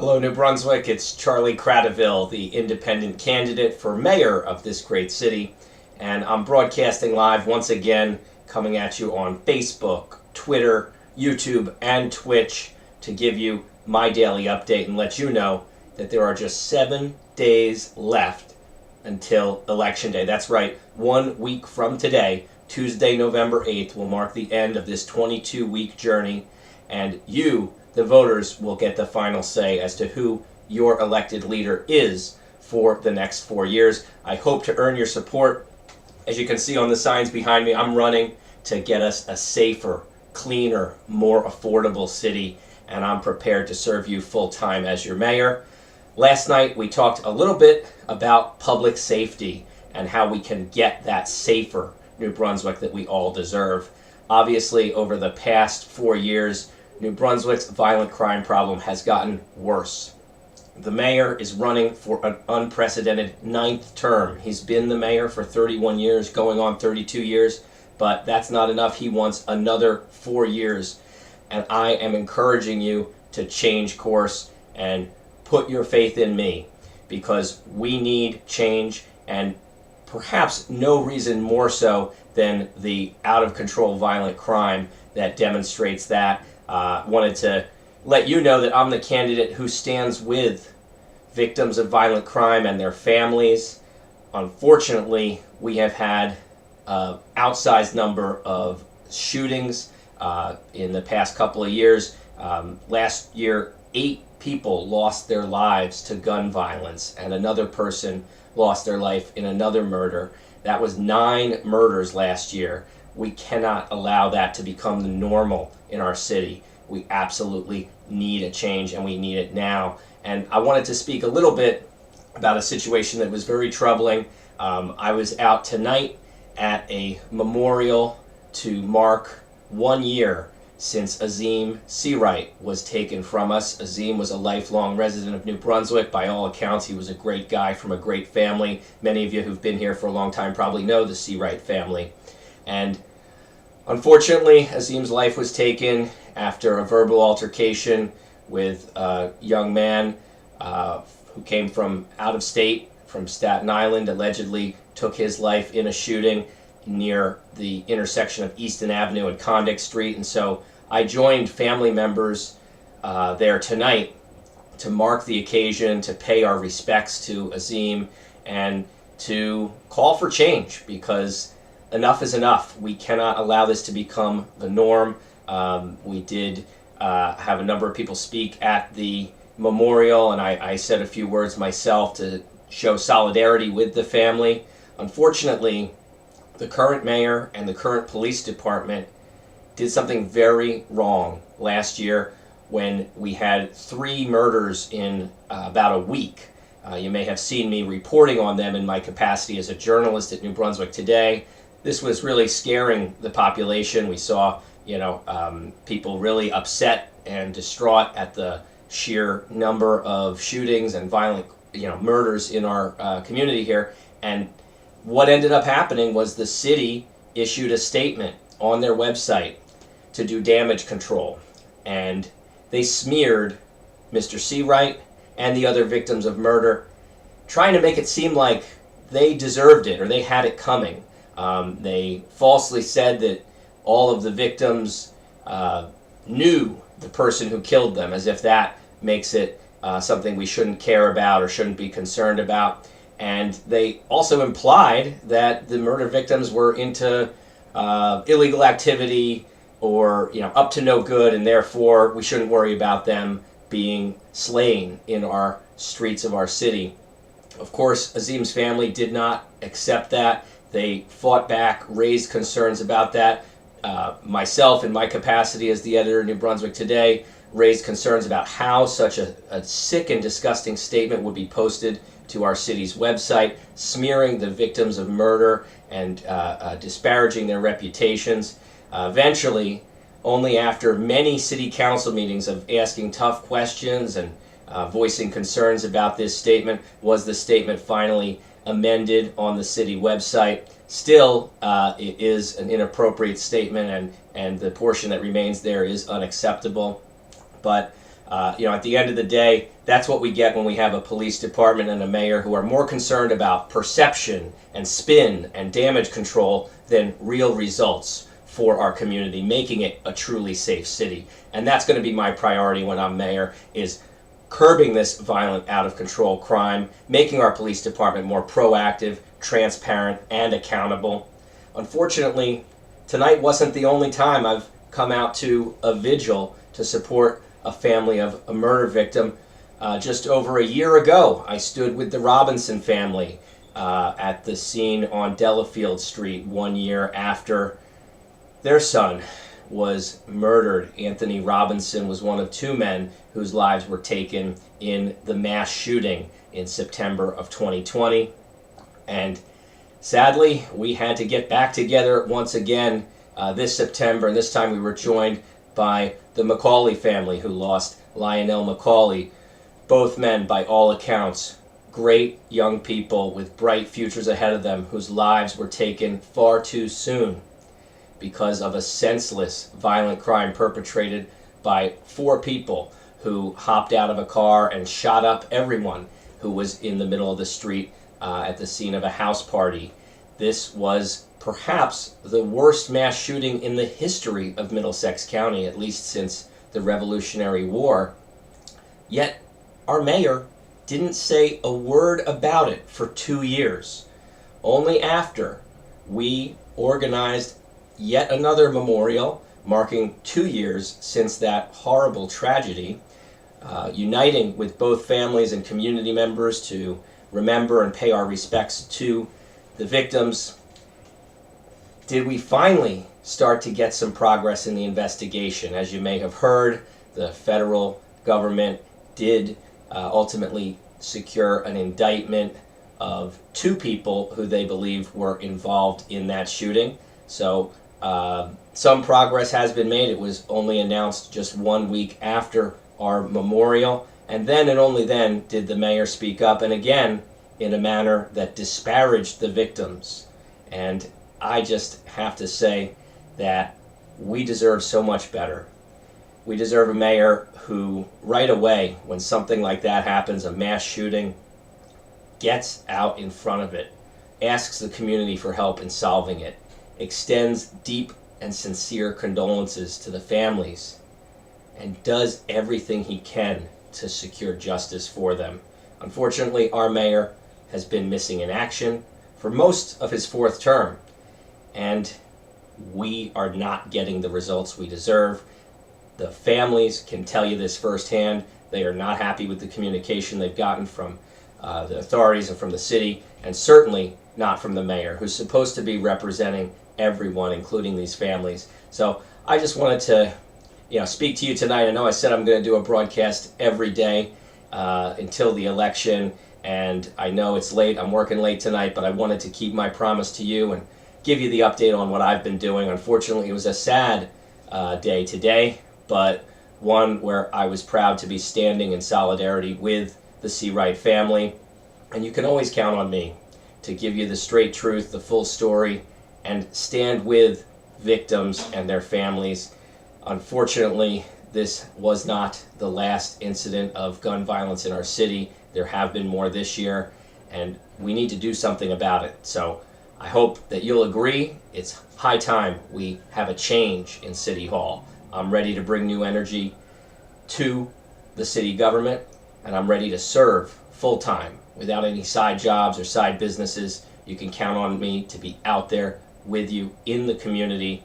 Hello, New Brunswick. It's Charlie Cradaville, the independent candidate for mayor of this great city. And I'm broadcasting live once again, coming at you on Facebook, Twitter, YouTube, and Twitch to give you my daily update and let you know that there are just 7 days left until Election Day. That's right, 1 week from today, Tuesday, November 8th, will mark the end of this 22-week journey. And you, the voters, will get the final say as to who your elected leader is for the next 4 years. I hope to earn your support. As you can see on the signs behind me, I'm running to get us a safer, cleaner, more affordable city, and I'm prepared to serve you full-time as your mayor. Last night we talked a little bit about public safety and how we can get that safer New Brunswick that we all deserve. Obviously, over the past 4 years, New Brunswick's violent crime problem has gotten worse. The mayor is running for an unprecedented 9th term. He's been the mayor for 31 years, going on 32 years, but that's not enough. He wants another 4 years, and I am encouraging you to change course and put your faith in me, because we need change, and perhaps no reason more so than the out-of-control violent crime that demonstrates that. Wanted to let you know that I'm the candidate who stands with victims of violent crime and their families. Unfortunately, we have had an outsized number of shootings in the past couple of years. Last year, 8 people lost their lives to gun violence, and another person lost their life in another murder. That was 9 murders last year. We cannot allow that to become the normal in our city. We absolutely need a change, and we need it now. And I wanted to speak a little bit about a situation that was very troubling. I was out tonight at a memorial to mark 1 year since Azim Seawright was taken from us. Azim was a lifelong resident of New Brunswick. By all accounts, he was a great guy from a great family. Many of you who've been here for a long time probably know the Seawright family. And unfortunately, Azim's life was taken after a verbal altercation with a young man who came from out of state, from Staten Island, allegedly took his life in a shooting near the intersection of Easton Avenue and Condick Street. And so I joined family members there tonight to mark the occasion, to pay our respects to Azim, and to call for change, because enough is enough. We cannot allow this to become the norm. We did have a number of people speak at the memorial, and I said a few words myself to show solidarity with the family. Unfortunately, the current mayor and the current police department did something very wrong last year when we had 3 murders in about a week. You may have seen me reporting on them in my capacity as a journalist at New Brunswick Today. This was really scaring the population. We saw, people really upset and distraught at the sheer number of shootings and violent, murders in our community here. And what ended up happening was the city issued a statement on their website to do damage control, and they smeared Mr. Seawright and the other victims of murder, trying to make it seem like they deserved it or they had it coming. They falsely said that all of the victims knew the person who killed them, as if that makes it something we shouldn't care about or shouldn't be concerned about. And they also implied that the murder victims were into illegal activity or up to no good, and therefore we shouldn't worry about them being slain in our streets of our city. Of course, Azim's family did not accept that. They fought back, raised concerns about that. Myself, in my capacity as the editor of New Brunswick Today, raised concerns about how such a sick and disgusting statement would be posted to our city's website, smearing the victims of murder and disparaging their reputations. Eventually, only after many city council meetings of asking tough questions and voicing concerns about this statement, was the statement finally amended on the city website. Still, it is an inappropriate statement, and the portion that remains there is unacceptable. But At the end of the day, that's what we get when we have a police department and a mayor who are more concerned about perception and spin and damage control than real results for our community, making it a truly safe city. And that's going to be my priority when I'm mayor, is curbing this violent, out-of-control crime, making our police department more proactive, transparent, and accountable. Unfortunately, tonight wasn't the only time I've come out to a vigil to support a family of a murder victim. Just over a year ago, I stood with the Robinson family at the scene on Delafield Street 1 year after their son was murdered. Anthony Robinson was one of two men whose lives were taken in the mass shooting in September of 2020. And sadly, we had to get back together once again this September, and this time we were joined by the McCauley family, who lost Lionel McCauley. Both men, by all accounts, great young people with bright futures ahead of them, whose lives were taken far too soon because of a senseless, violent crime perpetrated by four people who hopped out of a car and shot up everyone who was in the middle of the street at the scene of a house party. This was perhaps the worst mass shooting in the history of Middlesex County, at least since the Revolutionary War. Yet our mayor didn't say a word about it for 2 years. Only after we organized yet another memorial marking 2 years since that horrible tragedy, uniting with both families and community members to remember and pay our respects to the victims, did we finally start to get some progress in the investigation. As you may have heard, the federal government did ultimately secure an indictment of two people who they believe were involved in that shooting. So some progress has been made. It was only announced just 1 week after our memorial, and then and only then did the mayor speak up, and again in a manner that disparaged the victims. And I just have to say that we deserve so much better. We deserve a mayor who, right away, when something like that happens, a mass shooting, gets out in front of it, asks the community for help in solving it, extends deep and sincere condolences to the families, and does everything he can to secure justice for them. Unfortunately, our mayor has been missing in action for most of his fourth term, and we are not getting the results we deserve. The families can tell you this firsthand. They are not happy with the communication they've gotten from the authorities and from the city, and certainly not from the mayor, who's supposed to be representing everyone, including these families. So I just wanted to speak to you tonight. I know I said I'm going to do a broadcast every day until the election, and I know it's late. I'm working late tonight, but I wanted to keep my promise to you and give you the update on what I've been doing. Unfortunately, it was a sad day today, but one where I was proud to be standing in solidarity with the Seawright family. And you can always count on me to give you the straight truth, the full story, and stand with victims and their families. Unfortunately, this was not the last incident of gun violence in our city. There have been more this year, and we need to do something about it. So I hope that you'll agree it's high time we have a change in City Hall. I'm ready to bring new energy to the city government, and I'm ready to serve full-time without any side jobs or side businesses. You can count on me to be out there with you in the community,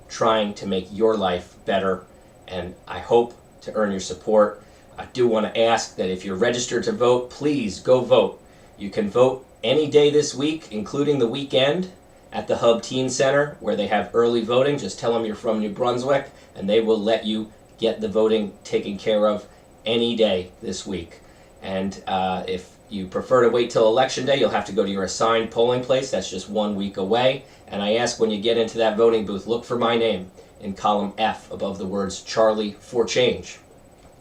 trying to make your life better, and I hope to earn your support. I do want to ask that if you're registered to vote, please go vote. You can vote any day this week, including the weekend, at the Hub Teen Center, where they have early voting. Just tell them you're from New Brunswick, and they will let you get the voting taken care of any day this week. And if you prefer to wait till Election Day, you'll have to go to your assigned polling place. That's just 1 week away. And I ask, when you get into that voting booth, look for my name in column F above the words Charlie for Change.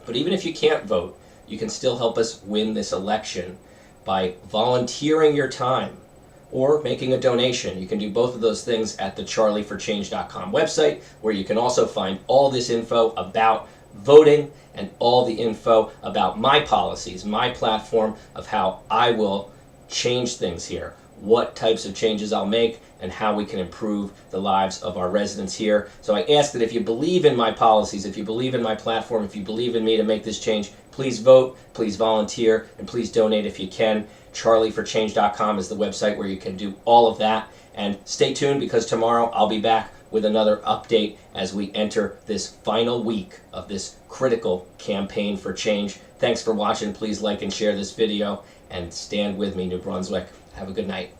But even if you can't vote, you can still help us win this election by volunteering your time or making a donation. You can do both of those things at the charlieforchange.com website, where you can also find all this info about voting and all the info about my policies, my platform of how I will change things here, what types of changes I'll make, and how we can improve the lives of our residents here. So I ask that if you believe in my policies, if you believe in my platform, if you believe in me to make this change, please vote, please volunteer, and please donate if you can. CharlieForChange.com is the website where you can do all of that. And stay tuned, because tomorrow I'll be back with another update as we enter this final week of this critical campaign for change. Thanks for watching. Please like and share this video, and stand with me, New Brunswick. Have a good night.